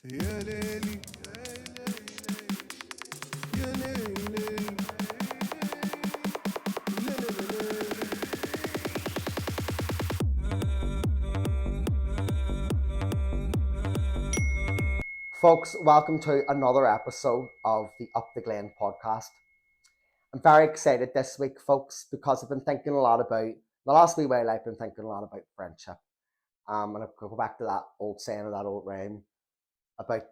يا ليلي يا ليلي لا لا لا Folks, welcome to another episode of the Up the Glen podcast. I'm very excited this week, folks, because I've been thinking a lot about the last wee while. I've been thinking a lot about friendship. And I go back to that old saying or that old rhyme about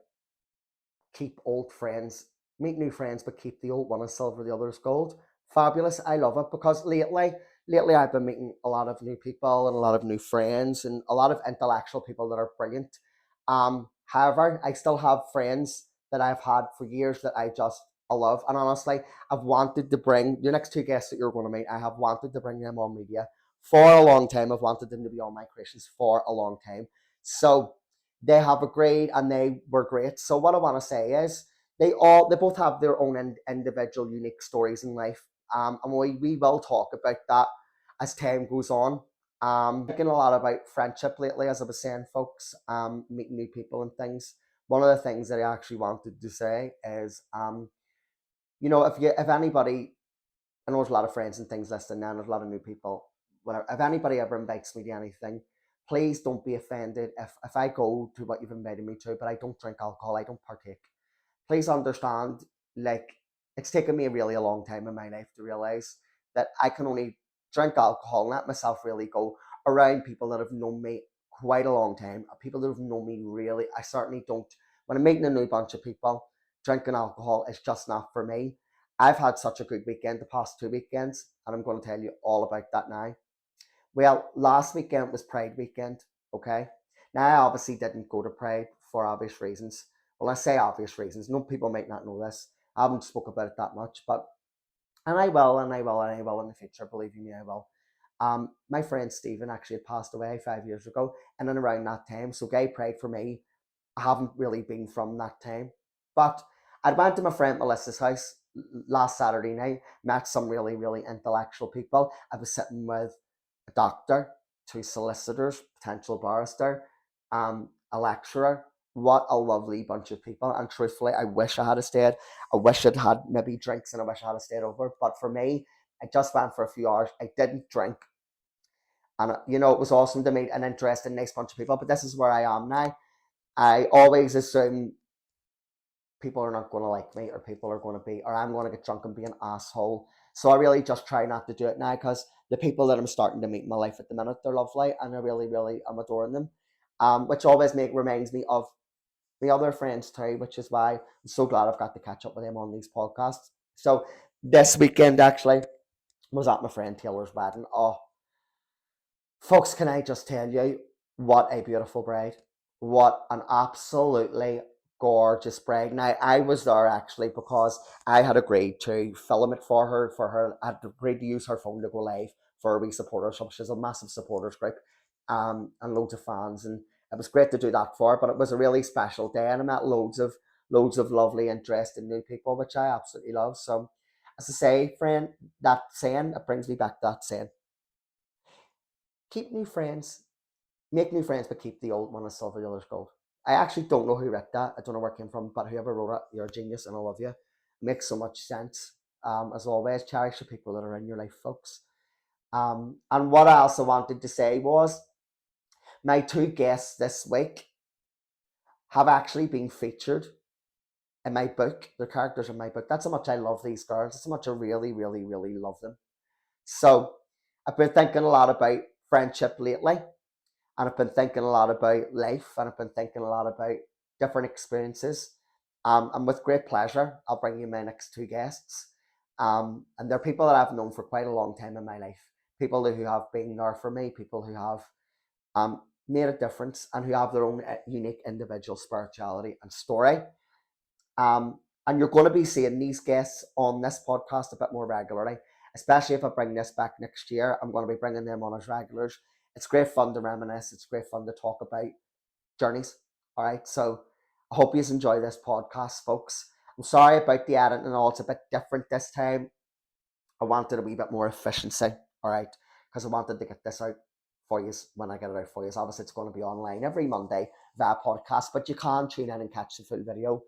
keep old friends, meet new friends, but keep the old one is silver, the other is gold. Fabulous. I love it because lately I've been meeting a lot of new people and a lot of new friends and a lot of intellectual people that are brilliant. However, I still have friends that I've had for years that I love. And honestly, I've wanted to bring your next two guests that you're going to meet. I have wanted to bring them on media for a long time. I've wanted them to be on my creations for a long time. So they have agreed and they were great. So what I want to say is they both have their own individual unique stories in life. And we will talk about that as time goes on. Thinking a lot about friendship lately, as I was saying, folks, meeting new people and things. One of the things that I actually wanted to say is, if anybody, I know there's a lot of friends and things listening, and there's a lot of new people. Whatever, if anybody ever invites me to anything, please don't be offended if I go to what you've invited me to, but I don't drink alcohol, I don't partake. Please understand, like, it's taken me really a long time in my life to realize that I can only drink alcohol and let myself really go around people that have known me quite a long time, people that have known me really. I certainly don't, when I'm meeting a new bunch of people, drinking alcohol is just not for me. I've had such a good weekend the past 2 weekends, and I'm going to tell you all about that now. Well, last weekend was Pride weekend, okay? Now, I obviously didn't go to Pride for obvious reasons. Well, I say obvious reasons. No, people might not know this. I haven't spoke about it that much, but and I will, and I will, and I will in the future. Believe me, I will. My friend Stephen actually had passed away 5 years ago, and then around that time, so gay pride for me, I haven't really been from that time. But I went to my friend Melissa's house last Saturday night, met some really, really intellectual people. I was sitting with a doctor, two solicitors, potential barrister, a lecturer. What a lovely bunch of people. And truthfully, I wish I had stayed. I wish I'd had maybe drinks and I wish I had stayed over. But for me, I just went for a few hours. I didn't drink. And, it was awesome to meet an interesting, nice bunch of people. But this is where I am now. I always assume people are not going to like me or people are going to be, or I'm going to get drunk and be an asshole. So I really just try not to do it now because the people that I'm starting to meet in my life at the minute, they're lovely and I really, really am adoring them. Which always reminds me of the other friends too, which is why I'm so glad I've got to catch up with them on these podcasts. So this weekend actually was at my friend Taylor's wedding. Oh, folks, can I just tell you what a beautiful bride? What an absolutely gorgeous bride. Now, I was there actually because I had agreed to film it for her. I had agreed to use her phone to go live for a wee supporters. So she's a massive supporters group, and loads of fans, and it was great to do that for her. But it was a really special day, and I met loads of lovely, interesting new people, which I absolutely love. So, as I say, friend, that saying it brings me back to that saying: keep new friends, make new friends, but keep the old one as silver, the other's gold. I actually don't know who wrote that. I don't know where it came from, but whoever wrote it, you're a genius and I love you. It makes so much sense. As always, cherish the people that are in your life, folks. And what I also wanted to say was my two guests this week have actually been featured in my book. Their characters in my book. That's how much I love these girls. That's how much I really, really, really love them. So I've been thinking a lot about friendship lately, and I've been thinking a lot about life, and I've been thinking a lot about different experiences. And with great pleasure, I'll bring you my next two guests. And they're people that I've known for quite a long time in my life. People who have been there for me, people who have made a difference, and who have their own unique individual spirituality and story. And you're going to be seeing these guests on this podcast a bit more regularly, especially if I bring this back next year. I'm going to be bringing them on as regulars. It's great fun to reminisce. It's great fun to talk about journeys. All right. So I hope you enjoy this podcast, folks. I'm sorry about the editing and all. It's a bit different this time. I wanted a wee bit more efficiency. All right. Because I wanted to get this out for you when I get it out for you. Obviously, it's going to be online every Monday via podcast, but you can tune in and catch the full video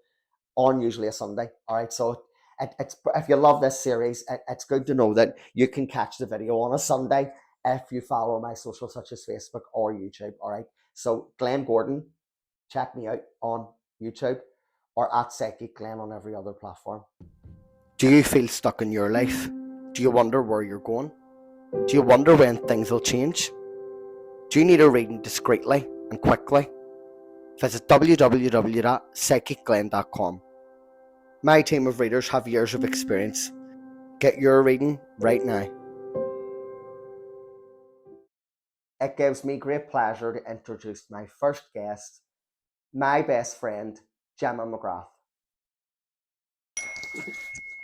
on usually a Sunday. All right, so it's if you love this series, it's good to know that you can catch the video on a Sunday if you follow my socials such as Facebook or YouTube. All right, so Glen Gordon, check me out on YouTube or at Psychic Glen on every other platform. Do you feel stuck in your life? Do you wonder where you're going? Do you wonder when things will change? Do you need a reading discreetly and quickly? Visit www.psychicglen.com. My team of readers have years of experience. Get your reading right now. It gives me great pleasure to introduce my first guest, my best friend, Jemma McGrath.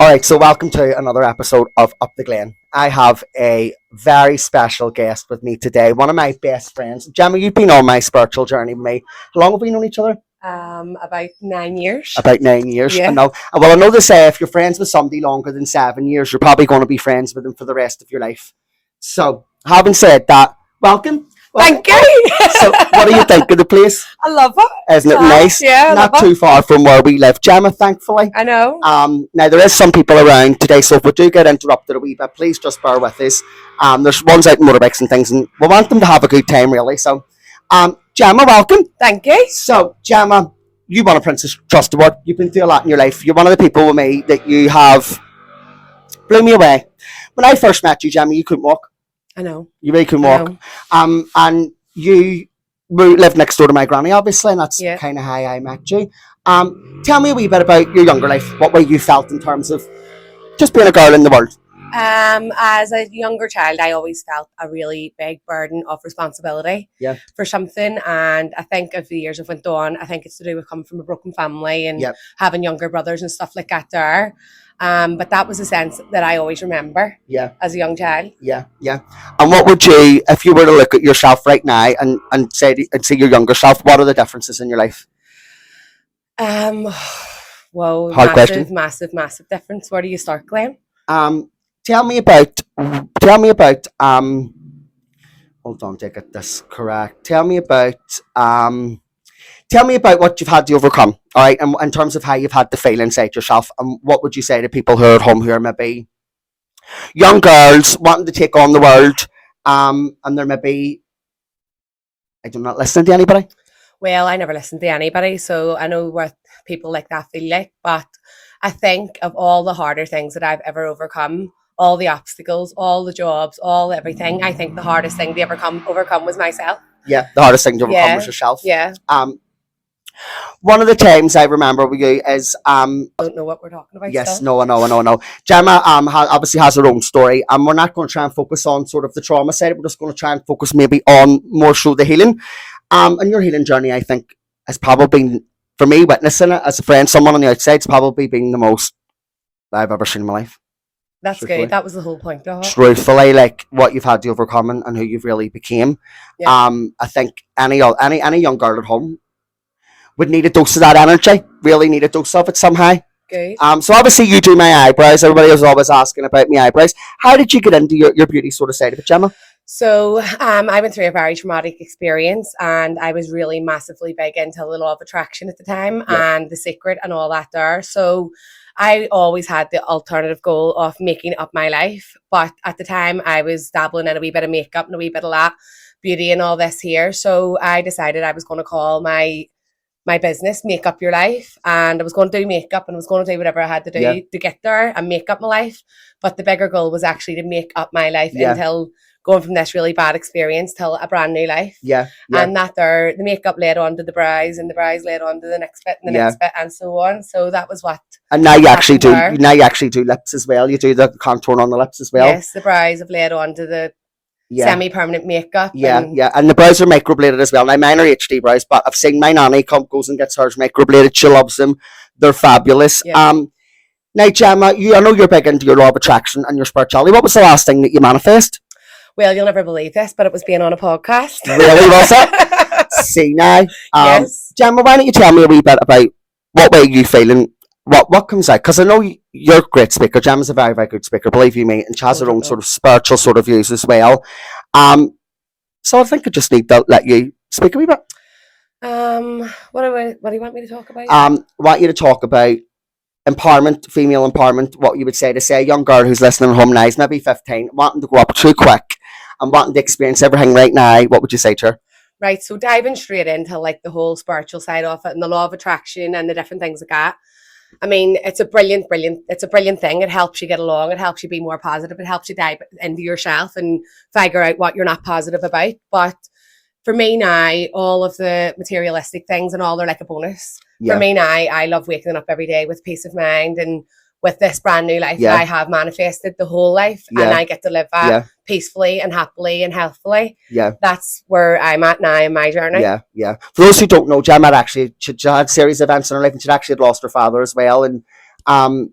Alright, so welcome to another episode of Up the Glen. I have a very special guest with me today, one of my best friends. Jemma, you've been on my spiritual journey with me. How long have we known each other? About 9 years. About 9 years. Yeah. I know they say if you're friends with somebody longer than 7 years, you're probably going to be friends with them for the rest of your life. So, having said that, welcome. Thank you. So, what do you think of the place? I love it. Isn't it nice? Yeah, not too far from where we live, Jemma, thankfully. I know. Now there is some people around today, so if we do get interrupted a wee bit, please just bear with us. There's ones out in motorbikes and things, and we want them to have a good time, really. So, Jemma, welcome. Thank you. So, Jemma, you won a Princess Trust Award. You've been through a lot in your life. You're one of the people with me that you have blew me away. When I first met you, Jemma, you couldn't walk. I know. You really couldn't walk. And you lived next door to my granny, obviously, and that's kind of how I met you. Tell me a wee bit about your younger life, what way you felt in terms of just being a girl in the world. As a younger child, I always felt a really big burden of responsibility for something, and I think as the years have went on, I think it's to do with coming from a broken family and having younger brothers and stuff like that there. But that was a sense that I always remember as a young child. Yeah. And what would you, if you were to look at yourself right now and see your younger self, what are the differences in your life? Well, hard question. Massive difference. Where do you start, Glen? Tell me about hold on, to get this correct. Tell me about what you've had to overcome, all right, and in terms of how you've had to feel inside yourself, and what would you say to people who are at home who are maybe young girls wanting to take on the world, and they're maybe, I'm not listening to anybody? Well, I never listened to anybody, so I know what people like that feel like, but I think of all the harder things that I've ever overcome, all the obstacles, all the jobs, all everything, I think the hardest thing to overcome was myself. Yeah, the hardest thing to overcome was yourself. Yeah. One of the times I remember with you is I don't know what we're talking about. Yes, still. no. Jemma obviously has her own story, and we're not going to try and focus on sort of the trauma side. We're just going to try and focus maybe on more so the healing. And your healing journey, I think, has probably been, for me, witnessing it as a friend, someone on the outside, it's probably been the most I've ever seen in my life. That's good. That was the whole point of it. Truthfully, like what you've had to overcome and who you've really became. Yeah. I think any young girl at home would need a dose of that energy. Really need a dose of it somehow. Good. So obviously you do my eyebrows. Everybody is always asking about my eyebrows. How did you get into your beauty sort of side of it, Jemma? So I went through a very traumatic experience, and I was really massively big into the law of attraction at the time and The Secret and all that there. So I always had the alternative goal of making up my life. But at the time I was dabbling in a wee bit of makeup and a wee bit of that beauty and all this here. So I decided I was going to call my business Make Up Your Life, and I was going to do makeup and I was going to do whatever I had to do to get there and make up my life. But the bigger goal was actually to make up my life until going from this really bad experience to a brand new life. And that there, the makeup led on to the brows, and the brows led on to the next bit and the next bit, and so on. So that was what. And now you actually do lips as well. You do the contouring on the lips as well. Yes, the brows have led on to the semi-permanent makeup. And the brows are microbladed as well. Now mine are HD brows, but I've seen my nanny goes and gets hers microbladed. She loves them. They're fabulous. Now, Jemma, I know you're big into your law of attraction and your spirituality. What was the last thing that you manifest? Well, you'll never believe this, but it was being on a podcast. Really, was it? See now. Yes. Jemma, why don't you tell me a wee bit about what way you feeling? What comes out? Because I know you're a great speaker. Jemma's a very, very good speaker, believe you me, and she has her own sort of spiritual sort of views as well. So I think I just need to let you speak a wee bit. What do you want me to talk about? I want you to talk about empowerment, female empowerment, what you would say to, say, a young girl who's listening at home now, is maybe 15, wanting to go up too quick and wanting to experience everything right now. What would you say to her? Right, so diving straight into like the whole spiritual side of it and the law of attraction and the different things like that. I mean, it's a brilliant thing. It helps you get along. It helps you be more positive. It helps you dive into yourself and figure out what you're not positive about. But for me now, all of the materialistic things and all, they're like a bonus. Yeah. For me now, I love waking up every day with peace of mind and with this brand new life Yeah. that I have manifested the whole life, Yeah. and I get to live that Yeah. peacefully and happily and healthfully. Yeah. That's where I'm at now in my journey. Yeah, yeah. For those who don't know, Jemma she had a series of events in her life, and she'd actually lost her father as well. And I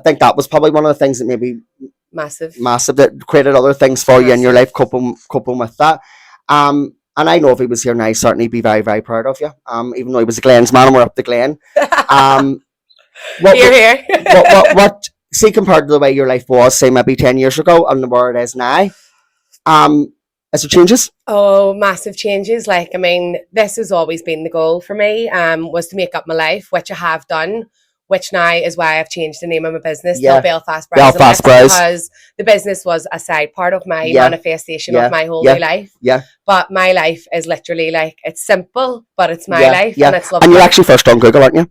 think that was probably one of the things that maybe Massive that created other things for you in your life, coping with that. And I know if he was here now, he'd certainly be very, very proud of you. Even though he was a Glen's man and we're up the Glen. Here. What see, compared to the way your life was, say maybe 10 years ago and where it is now, is there changes? Oh, massive changes. Like, I mean, this has always been the goal for me, was to make up my life, which I have done, which now is why I've changed the name of my business to Belfast Browse. Because the business was a side part of my manifestation of my whole new life. Yeah. But my life is literally like, it's simple, but it's my life and it's lovely. And you're actually first on Google, aren't you?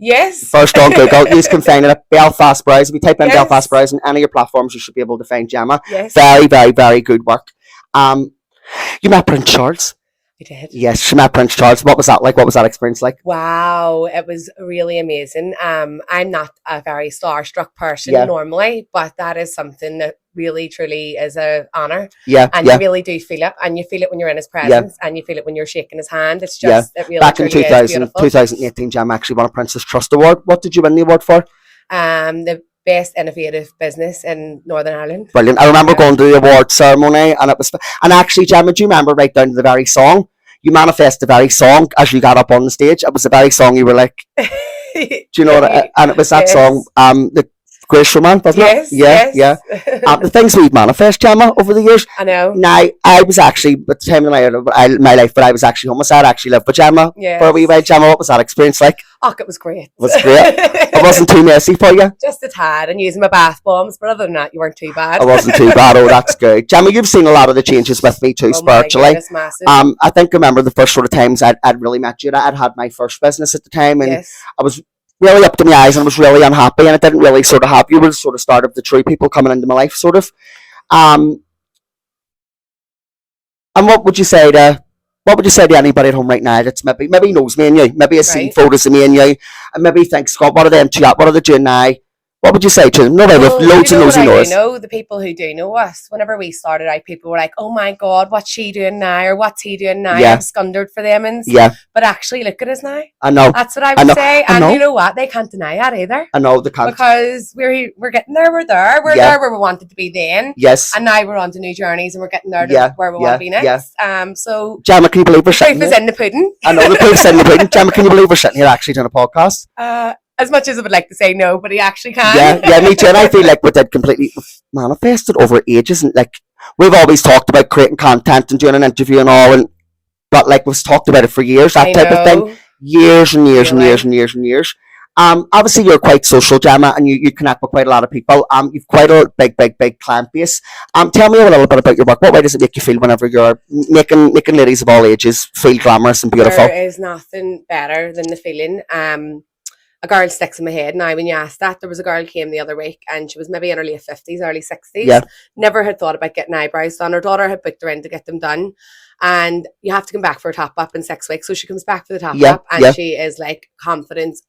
Yes. First on Google. You can find it at Belfast Browse. If you type in Belfast Browse on any of your platforms, you should be able to find Jemma. Yes. Very, very, very good work. You met Prince Charles. I did. Yes, she met Prince Charles. What was that like? What was that experience like? Wow, it was really amazing. I'm not a very starstruck person normally, but that is something that really, truly is an honour. Yeah, and you really do feel it, and you feel it when you're in his presence, and you feel it when you're shaking his hand. It's just it really, back in 2018, Jemma actually won a Princess Trust Award. What did you win the award for? The best innovative business in Northern Ireland. Brilliant. I remember going to the award ceremony, and it was, and actually, Jemma, do you remember right down to the very song? You manifest the very song as you got up on the stage. It was the very song you were like, do you know what? And it was that song, the Grace Romance, wasn't it? Yeah. The things we've manifest, Jemma, over the years. I know. Now, I was actually, at the time in my life, but I was actually homeless. I actually lived with Jemma for a wee while. Jemma, what was that experience like? Oh, it was great. It was great. It wasn't too messy for you? Just a tad, and using my bath bombs, but other than that, you weren't too bad. It wasn't too bad. Oh, that's good. Jemma, you've seen a lot of the changes with me too, spiritually. My goodness, massive. I think I remember the first sort of times I'd really met you. I'd had my first business at the time, and I was really up to my eyes and I was really unhappy, and I didn't really sort of have you were the sort of start of the true people coming into my life, sort of. And what would you say to anybody at home right now that's maybe knows me and you, maybe has seen photos of me and you, and maybe thinks, God, what are them two at? What are they doing now? What would you say to them? Nobody with loads and loads of noise. The people who do know us, whenever we started out, people were like, oh my God, what's she doing now? Or what's he doing now? I'm scundered for them. And but actually, look at us now. I know. That's what I would say. And you know what? They can't deny that either. I know, they can't. Because we're getting there. We're there. We're there where we wanted to be then. Yes. And now we're on to new journeys and we're getting there to where we want to be next. So Jemma, can you believe we're sitting here? The proof is in the pudding. I know, the proof's in the pudding. Jemma, can you believe we're sitting here actually doing a podcast? As much as I would like to say no, but he actually can. Yeah, me too. And I feel like we did completely manifested over ages, and like we've always talked about creating content and doing an interview and all, but like we've talked about it for years, that type of thing, years and years and years and years and years. Obviously you're quite social, Jemma, and you connect with quite a lot of people. You've quite a big client base. Tell me a little bit about your work. What way does it make you feel whenever you're making ladies of all ages feel glamorous and beautiful? There is nothing better than the feeling. A girl sticks in my head now when you asked that. There was a girl came the other week and she was maybe in her late 50s, early 60s. Never had thought about getting eyebrows done. Her daughter had booked her in to get them done. And you have to come back for a top up in 6 weeks. So she comes back for the top up and she is like confidence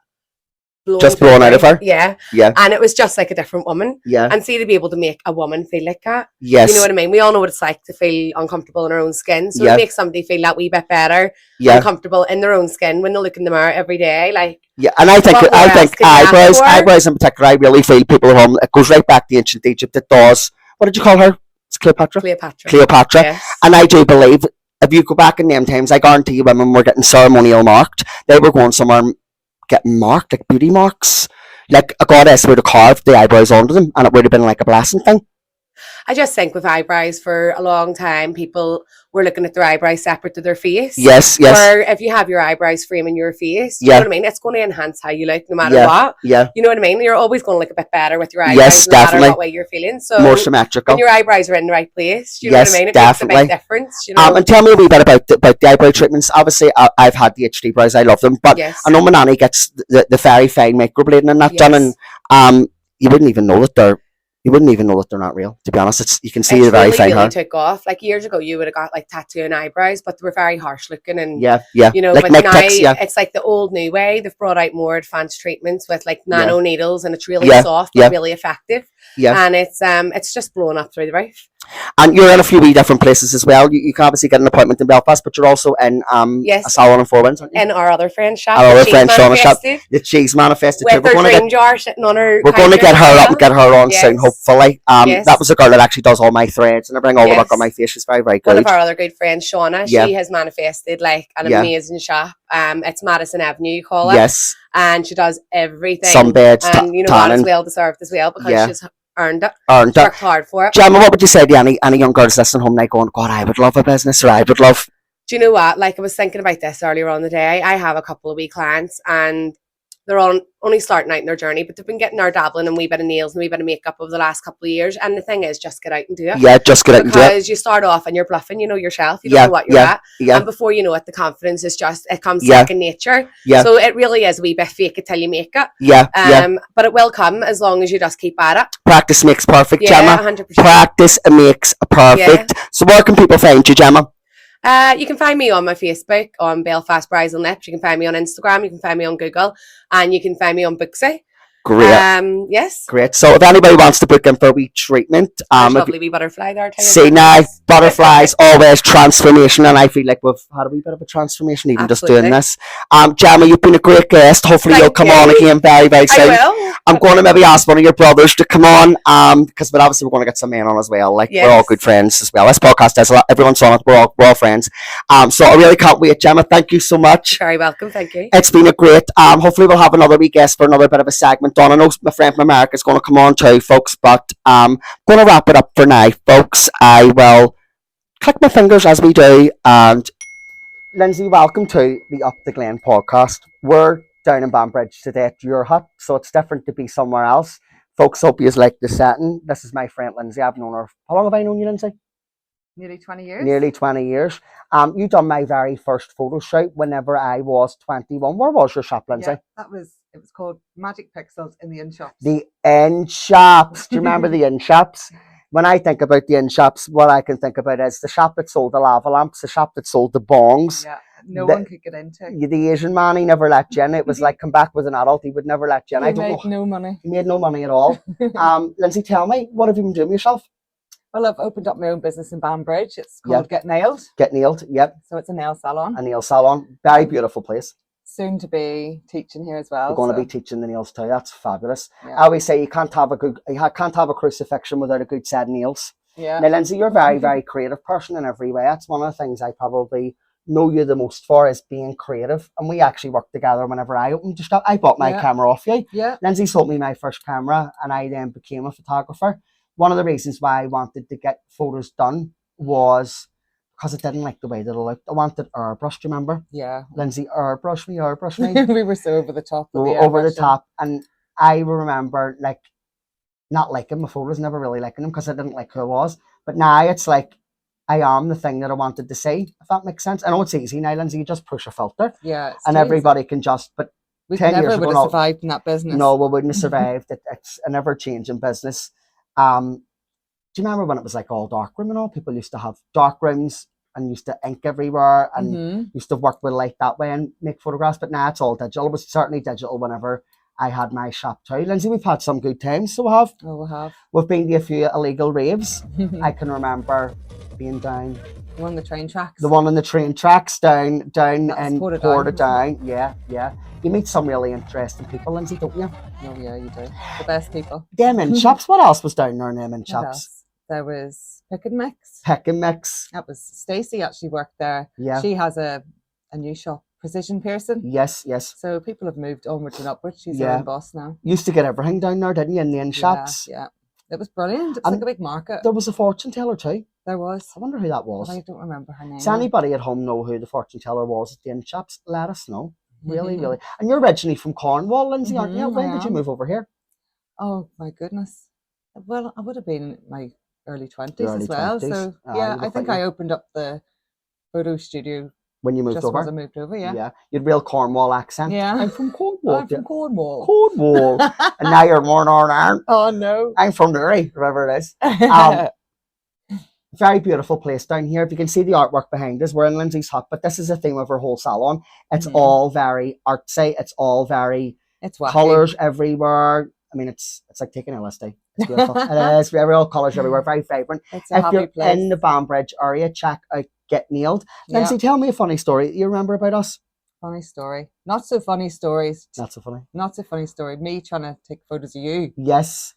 just blown out of her. Yeah. And it was just like a different woman. And see, to be able to make a woman feel like that. Yes. You know what I mean? We all know what it's like to feel uncomfortable in our own skin. So it makes somebody feel that wee bit better, uncomfortable in their own skin when they look in the mirror every day. Like, and I think eyebrows in particular, I really feel people at home, it goes right back to ancient Egypt. It does. What did you call her? It's Cleopatra. Yes. And I do believe if you go back in them times, I guarantee you women were getting ceremonial marked. They were going somewhere getting marked, like beauty marks. Like a goddess would have carved the eyebrows onto them and it would have been like a blessing thing. I just think with eyebrows for a long time, people we're looking at their eyebrows separate to their face. Yes, yes. Where if you have your eyebrows framing your face, you Yeah. know what I mean? It's going to enhance how you look no matter Yeah, what. yeah. You know what I mean? You're always going to look a bit better with your eyebrows, Yes, no matter definitely. what way you're feeling. So More when symmetrical. your eyebrows are in the right place, you know Yes, what I mean? It definitely. makes a big difference. You know? And tell me a wee bit about the eyebrow treatments. Obviously, I've had the HD brows. I love them, but Yes. I know my nanny gets the very fine microblading and that Yes. done, and you wouldn't even know that they're not real. To be honest, you can see It's the very really, fine really hair. took off. Like years ago, you would have got like tattoo and eyebrows, but they were very harsh looking and Yeah, you know. like But neck now ticks, yeah. it's like the old new way. They've brought out more advanced treatments with like nano needles, and it's really Yeah, soft yeah. but really effective. Yeah. And it's just blowing up through the roof. And you're in a few wee different places as well. You can obviously get an appointment in Belfast, but you're also in Yes. a salon in Four Winds, aren't you? In our other friend's shop, Our the other cheese friend Shauna's shop. manifested, The cheese manifested too. with her dream jar sitting on her. We're going to get her up and get her on soon, Yes. hopefully. Yes. That was the girl that actually does all my threads and I bring all the Yes. work on my face. She's very, very One good. of our other good friends, Shauna, Yeah. she has manifested like an Yeah. amazing shop. It's Madison Avenue, you call it. Yes. And she does everything. Sunbeds, and you know what, tanning. it's well deserved as well because Yeah. she's earned it. Earned She's it. worked hard for it. Gemma, what would you say to any young girls listening home now going, God, I would love a business, or I would love... Do you know what? Like I was thinking about this earlier on the day. I have a couple of wee clients and they're only starting out in their journey, but they've been getting our dabbling and wee bit of nails and wee bit of makeup over the last couple of years. And the thing is, just get out and do it. Yeah, just get out and do it. Because you start off and you're bluffing, you know yourself, you don't know what you're at. Yeah. And before you know it, the confidence is just, it comes Yeah. second nature. Yeah. So it really is a wee bit fake it till you make it. Yeah. But it will come as long as you just keep at it. Practice makes perfect, Yeah, Gemma. 100%. Practice makes perfect. So where can people find you, Gemma? You can find me on my Facebook on Belfast Brows and Lips. You can find me on Instagram. You can find me on Google, and you can find me on Booksy. Great. Yes. Great. So if anybody wants to book in for a wee treatment, There's lovely wee butterfly there too. see now, butterflies always transformation, and I feel like we've had a wee bit of a transformation even just doing this. Gemma, you've been a great guest. Hopefully you'll come on again very, very soon. I will. I'm going to maybe ask one of your brothers to come on, because but obviously we're going to get some men on as well. Like we're all good friends as well. This podcast is everyone's on it. We're all friends. So I really can't wait, Gemma. Thank you so much. You're very welcome. Thank you. It's been a great. Hopefully we'll have another wee guest for another bit of a segment on. I know my friend from America is going to come on too, folks. But I'm going to wrap it up for now, folks. I will click my fingers as we do. And Lindsay, welcome to the Up the Glen podcast. We're down in Banbridge today at your hut, so it's different to be somewhere else. Folks, hope you like the setting. This is my friend Lindsay. I've known her. How long have I known you, Lindsay? Nearly 20 years. Nearly 20 years. You done my very first photo shoot whenever I was 21. Where was your shop, Lindsay? Yeah, it was called Magic Pixels in the In Shops. The In Shops. Do you remember the In Shops? When I think about the In Shops, what I can think about is the shop that sold the lava lamps, the shop that sold the bongs. Yeah, no one could get into. The Asian man, he never let you in. It was like, come back with an adult, he would never let you in. He I don't made know. no money. He made no money at all. Lindsay, tell me, what have you been doing with yourself? Well, I've opened up my own business in Banbridge. It's called Get Nailed. Get Nailed, yep. So it's a nail salon. A nail salon. Very beautiful place. Soon to be teaching here as well. We're going to be teaching the nails too. That's fabulous. Yeah. I always say you can't have a crucifixion without a good set of nails. Yeah. Now, Lindsay, you're a very, very creative person in every way. That's one of the things I probably know you the most for, is being creative. And we actually worked together whenever I opened the shop. I bought my camera off you. Yeah. Lindsay sold me my first camera and I then became a photographer. One of the reasons why I wanted to get photos done was because I didn't like the way that it looked. I wanted airbrush, do you remember? Yeah. Lindsay, airbrush me. We were so over the top. We were over the top. And I remember like not liking my photos, never really liking them because I didn't like who I was. But now it's like I am the thing that I wanted to see, if that makes sense. I know it's easy now, Lindsay, you just push a filter. Yeah. And everybody can just, but we 10 never years would ago, have survived in that business. No, we wouldn't have survived. It's an ever-changing business. Do you remember when it was like all dark room and all? People used to have dark rooms and used to ink everywhere and used to work with light that way and make photographs. But now it's all digital. It was certainly digital whenever I had my shop too. Lindsay, we've had some good times, so we have. Oh, we have. We've been to a few illegal raves. I can remember being down. The one on the train tracks. The one on the train tracks down in Portadown. Yeah. You meet some really interesting people, Lindsay, don't you? Oh yeah, you do. The best people. Them in shops. What else was down there in them in shops? There was Pick and Mix. Pick and Mix. That was Stacey actually worked there. Yeah. She has a new shop, Precision Piercing. Yes. So people have moved onwards and upwards. She's her own boss now. Used to get everything down there, didn't you, in the in shops? Yeah. It was brilliant. It was like a big market. There was a fortune teller too. There was. I wonder who that But was. I don't remember her name. Does anybody at home know who the fortune teller was at the inn shops? Let us know. Really, really. And you're originally from Cornwall, Lindsay, aren't you? When did you move over here? Oh my goodness. Well, I would have been in my early 20s Your early as well. 20s. So Ah, yeah, you were I think quite I opened up the photo studio when you moved just over. as I moved over. Yeah. Yeah. You had real Cornwall accent. Yeah. I'm from Cornwall. I'm from Cornwall. Cornwall. And now you're more Northern. Oh no. I'm from Newry, wherever it is. Very beautiful place down here. If you can see the artwork behind us, we're in Lindsay's hut, but this is the theme of our whole salon. It's all very artsy. It's all very colours everywhere. I mean, it's like taking LSD. It's beautiful. It is. Real colours everywhere. Very vibrant. It's a happy place. In the Banbridge area, check out Get Nailed. Lindsay, tell me a funny story that you remember about us. Funny story. Not so funny stories. Not so funny. Not so funny story. Me trying to take photos of you. Yes.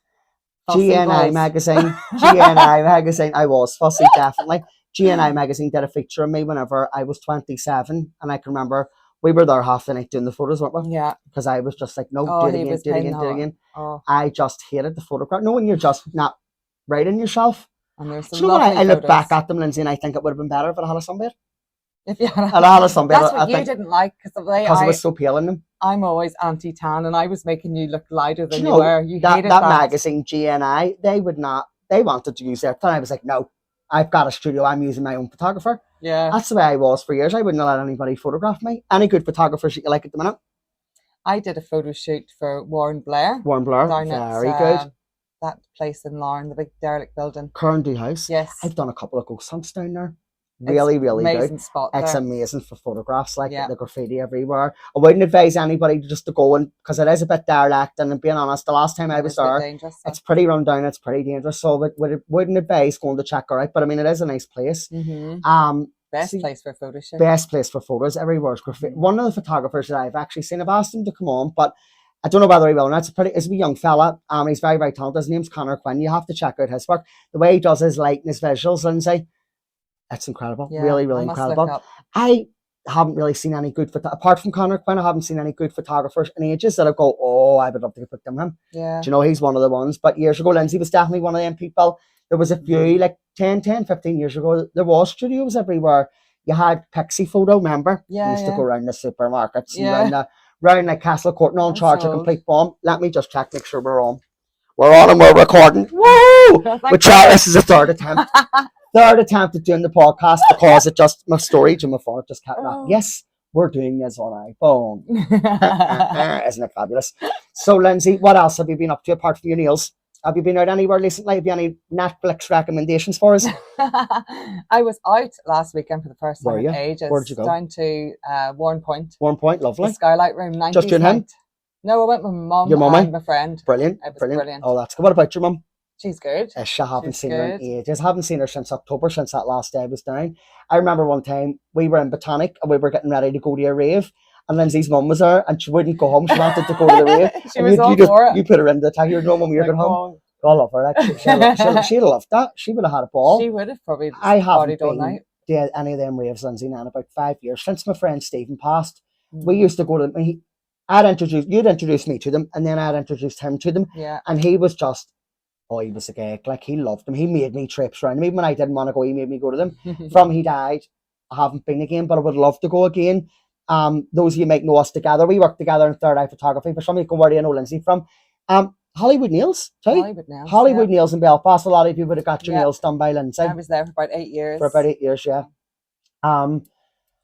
Fussy GNI was. magazine. GNI magazine. I was fussy, definitely. GNI magazine did a feature of me whenever I was 27, and I can remember we were there half the night doing the photos, weren't we? Yeah. Because I was just like, no, do it again. Oh. I just hated the photograph. No, when you're just not right in yourself. And there's some Do you know what? I look photos. back at them, Lindsay, and I think it would have been better if it had a sunbed. If you had a sunbed. That's what you didn't like because it was so pale in them. I'm always anti-tan, and I was making you look lighter than you know, were. You hated that magazine, GNI, they wanted to use their time. I was like, no, I've got a studio. I'm using my own photographer. Yeah. That's the way I was for years. I wouldn't let anybody photograph me. Any good photographers that you like at the minute? I did a photo shoot for Warren Blair. Very good. That place in Larne, the big derelict building. Currently House. Yes. I've done a couple of ghost hunts down there. Really amazing good. Spot it's there. amazing for photographs, like the graffiti everywhere. I wouldn't advise anybody just to go in because it is a bit derelict, and being honest, the last time I was there, it's pretty run down, it's pretty dangerous, so wouldn't advise going to check her out, but I mean, it is a nice place. Best place for photo shoot. Best place for photos, everywhere's graffiti. One of the photographers that I've actually seen, I've asked him to come on, but I don't know whether he will or not. It's a wee young fella. He's very, very talented. His name's Connor Quinn. You have to check out his work. The way he does his light and his visuals, Lindsay, it's incredible. Yeah, really, really incredible. I haven't really seen any good apart from Connor Quinn. I haven't seen any good photographers in ages that I go, oh, I would love to put them in. Yeah. Do you know, he's one of the ones. But years ago, Lindsay was definitely one of them people. There was a few, like 10, 15 years ago, there was studios everywhere. You had Pixie Photo, remember? Yeah. You used to go around the supermarkets and round like Castle Court and all, charge a complete bomb. Let me just check, make sure we're on. We're on and we're recording. Woo! This is a third attempt. Third attempt at doing the podcast because it just, my storage and my phone just kept that. Yes, we're doing this on iPhone. Isn't it fabulous? So, Lindsay, what else have you been up to apart from your nails? Have you been out anywhere recently? Have you any Netflix recommendations for us? I was out last weekend for the first time in ages. Where did you go? Down to Warren Point. Warren Point, lovely. The Skylight Room, 90s Just you and him? No, I went with my mum and my friend. Brilliant. It was brilliant. Oh, that's good. What about your mum? She's good. I haven't seen her in ages. I haven't seen her since October, since that last day I was down. I remember one time we were in Botanic and we were getting ready to go to a rave. And Lindsay's mum was there and she wouldn't go home. She wanted to go to the rave. She was all for it. You put her in the tag. You're no mum, you're going home. I love her. She'd have loved that. She would have had a ball. She would have probably. I haven't been to any of them raves, Lindsay, in about 5 years. Since my friend Stephen passed, we used to go to them. You'd introduced me to them, and then I'd introduced him to them. Yeah. And he was just, he was a geek. Like, he loved them. He made me trips around them. Even when I didn't want to go, he made me go to them. From he died, I haven't been again, but I would love to go again. Those of you might know us together. We work together in Third Eye Photography. For some of you, where do you know Lindsay from? Hollywood Nails, too. Hollywood Nails in Belfast. A lot of you would have got your nails done by Lindsay. I was there for about 8 years. Yeah.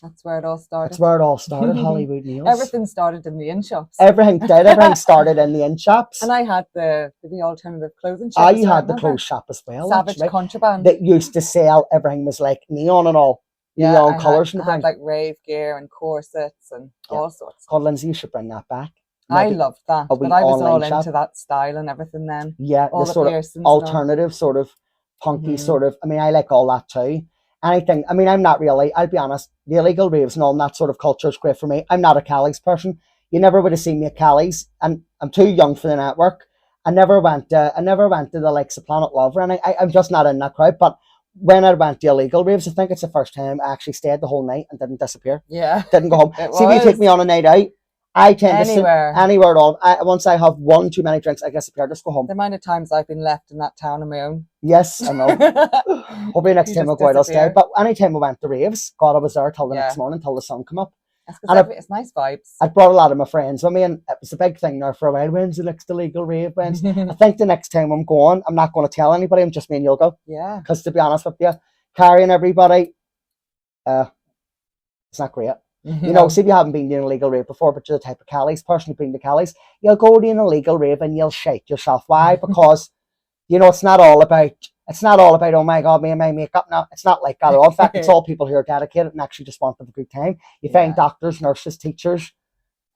That's where it all started. Hollywood Nails. Everything started in the in shops. Everything did. Everything started in the in shops. And I had the alternative clothing shop. You had the clothes shop as well. Savage Contraband. That used to sell, everything was like neon and all. Neon colours. I had like rave gear and corsets and all sorts. God, Lindsay, you should bring that back. I loved that, but I was all into that style and everything then. Yeah, all the sort of alternative, sort of punky, sort of. I mean, I like all that too. Anything. I mean, I'm not really. I'll be honest. The illegal raves and all that sort of culture is great for me. I'm not a Callie's person. You never would have seen me at Callie's, and I'm too young for the network. I never went to the likes of Planet Love, and I'm just not in that crowd. But when I went to illegal raves, I think it's the first time I actually stayed the whole night and didn't disappear. Yeah, didn't go home. See, if you take me on a night out, I tend to sit Anywhere. anywhere at all. Once I have one too many drinks, I disappear. Just go home. The amount of times I've been left in that town on my own. Yes, I know. Hopefully next You time just I'll go out, I'll stay. disappear. But anytime I went to Raves, God, I was there till the Yeah. next morning, till the sun come up. That's And I- because it's nice vibes. I brought a lot of my friends with me, and it was a big thing there for a while. When's the next illegal rave? When's... I think the next time I'm going, I'm not going to tell anybody. I'm just me and you'll go. Yeah. Because to be honest with you, carrying everybody, it's not great. You know, see if you haven't been to an illegal rave before, but you're the type of Callie's person who's been to Callie's, you'll go to an illegal rave and you'll shake yourself. Why? Because, you know, it's not all about, oh my God, me and my makeup. No, it's not like that at all. In fact, it's all people who are dedicated and actually just want to have a good time. You find Yeah. doctors, nurses, teachers.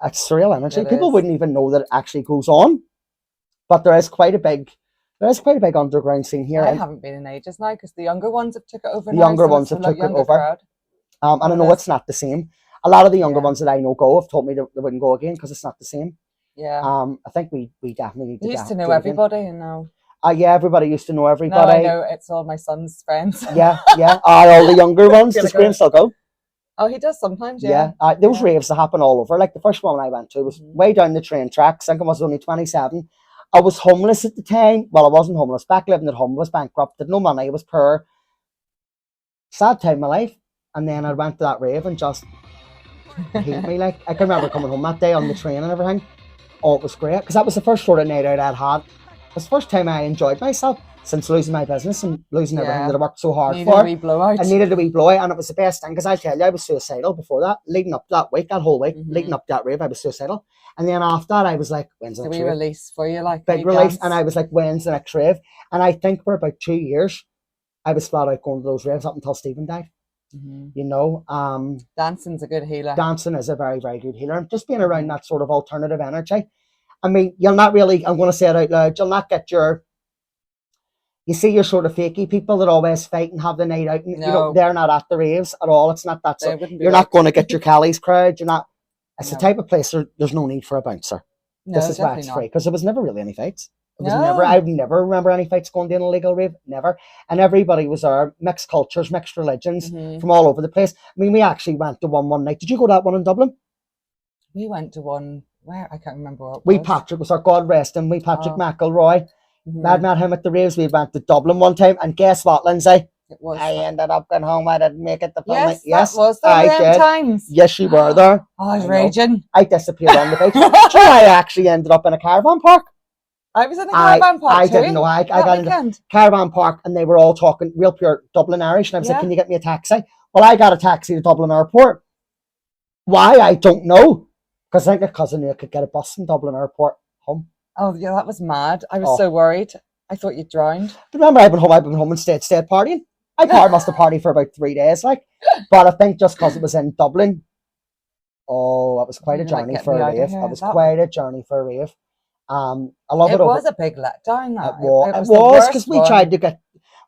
It's surreal energy. It People is. wouldn't even know that it actually goes on. But there is quite a big underground scene here. I And, haven't been in ages now because the younger ones have took it over. The now, younger so ones it's a have lot took it younger over. crowd. and I It know is. it's not the same. A lot of the younger Yeah. ones that I know go have told me they wouldn't go again because it's not the same. Yeah. I think we definitely need to You used to do know it again. everybody, and now Yeah, everybody used to know now everybody. I know it's all my son's friends. Yeah. All the younger ones. Feel Does like Graham still go? Oh, he does sometimes. Yeah. Yeah. Those Yeah. raves that happen all over. Like the first one I went to was Mhm. way down the train tracks. I think I was only 27. I was homeless at the time. Well, I wasn't homeless. Back living at home. I was bankrupt. Had no money. I was poor. Sad time of my life. And then I went to that rave and just hate me. Like, I can remember coming home that day on the train and everything. Oh, it was great. Because that was the first sort of night out I'd had. It was the first time I enjoyed myself since losing my business and losing everything Yeah. that I worked so hard Needed for. a wee blowout. I needed a wee blowout, and it was the best thing because I tell you, I was suicidal before that. Leading up to that week, that whole week, Mhm. leading up to that rave, I was suicidal. And then after that, I was like, when's the So next we rave? release for you, like Big you release. dance. And I was like, when's the next rave? And I think for about 2 years, I was flat out going to those raves up until Stephen died. Mhm. You know, Dancing's a good healer. dancing is a very, very good healer. And just being around that sort of alternative energy. I mean, you'll not really, I'm going to say it out loud, you'll not get you see your sort of fakey people that always fight and have the night out. And, you know, No. they're not at the raves at all. It's not that They sort. wouldn't be You're like- not going to get your Callie's crowd. You're not. It's the No. type of place there's no need for a bouncer. No, This is why definitely it's not. free because there was never really any fights. It was No. never. I never remember any fights going to an illegal rave. Never. And everybody was there, mixed cultures, mixed religions Mhm. from all over the place. I mean, we actually went to one night. Did you go to that one in Dublin? We went to one where I can't remember what it Wee was. Patrick was our God rest him. Wee Patrick Oh. McElroy. Mhm. I'd met him at the raves. We went to Dublin one time, and guess what, Lindsay? It was. I ended up going home. I didn't make it the film. Yes, Yes, that was the I them did. times. Yes, you were there. Oh, I was I know. raging. I disappeared on the beach. Do you know I actually ended up in a caravan park? I was in a caravan park I too. didn't know. I that got in a weekend. caravan park, and they were all talking real pure Dublin Irish. And I was like, Yeah. "Can you get me a taxi?" Well, I got a taxi to Dublin Airport. Why? I don't know. Because I think a cousin knew I could get a bus from Dublin Airport home. Oh yeah, that was mad. I was Oh. so worried. I thought you drowned. But remember, I've been home and stayed partying. I must have partied for about 3 days, like. But I think just because it was in Dublin, oh, it was quite a You're like, journey "Get for me a out of rave. here." It was That- quite a journey for a rave. I love it. It over, was a big letdown. That. It was the worst because we one. tried to get.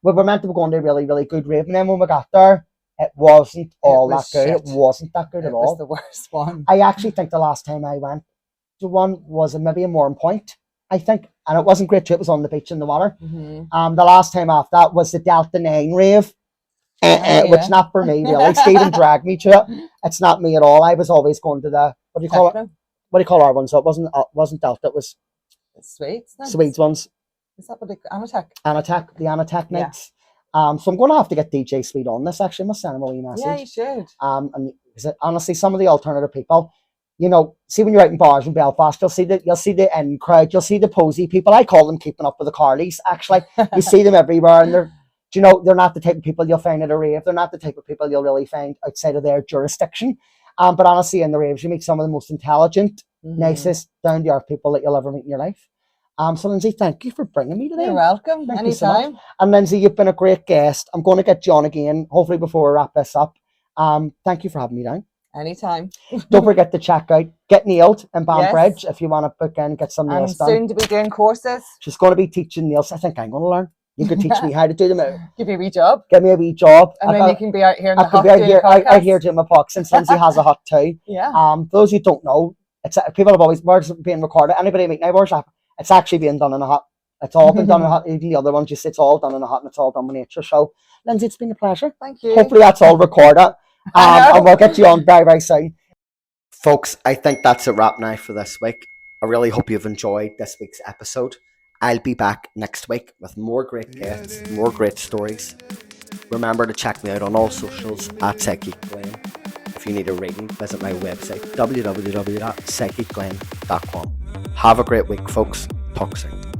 We were meant to be going to a really, really good rave, and then when we got there, it wasn't all that was good. shit. It wasn't that good It at was all. the worst one. I actually think the last time I went to one was maybe in Mourne Point, I think, and it wasn't great too. It was on the beach in the water. Mhm. The last time after that was the Delta 9 rave, yeah. which not for me really. Stephen dragged me to it. It's not me at all. I was always going to the what do you call it? Techno. What do you call our ones? So it wasn't Delta. It was It's Swedes. No? Swedes ones. Is that what they Anatech? Anattack, the Anattack Yeah. nights. So I'm going to have to get DJ Sweet on this. Actually, I must send him a wee message. Yeah, you should. And honestly, some of the alternative people, you know, see when you're out in bars in Belfast, you'll see the in crowd, you'll see the posy people. I call them keeping up with the Carlies. Actually, you see them everywhere, and they're not the type of people you'll find at a rave. They're not the type of people you'll really find outside of their jurisdiction. But honestly, in the raves, you meet some of the most intelligent, Mhm. nicest, down to earth people that you'll ever meet in your life. So Lindsay, thank you for bringing me today. You're welcome. Thank you so much. Anytime. And Lindsay, you've been a great guest. I'm going to get you on again, hopefully before we wrap this up. Thank you for having me down. Anytime. Don't forget to check out Get Nailed in Banbridge Yes. if you want to book in, get some I'm nails done. soon to be doing courses. She's going to be teaching nails. I think I'm going to learn. You could teach me how to do them. Give you a wee job. Give me a wee job. And then you can be out here in I the could hot be out doing here, a out podcast. here doing my podcast since Lindsay has a hot too. Yeah. For those who don't know, people have always, where's it being recorded? Anybody meet now, where's that? It's actually being done in a hut. It's all been done in a hut. Even the other ones, it's all done in a hut and it's all done with nature. So, Lindsay, it's been a pleasure. Thank you. Hopefully that's all recorded. I know. And we'll get you on very, very soon. Folks, I think that's a wrap now for this week. I really hope you've enjoyed this week's episode. I'll be back next week with more great guests, more great stories. Remember to check me out on all socials at PsychicGlen. If you need a reading, visit my website www.psychicglen.com. Have a great week, folks. Talk soon.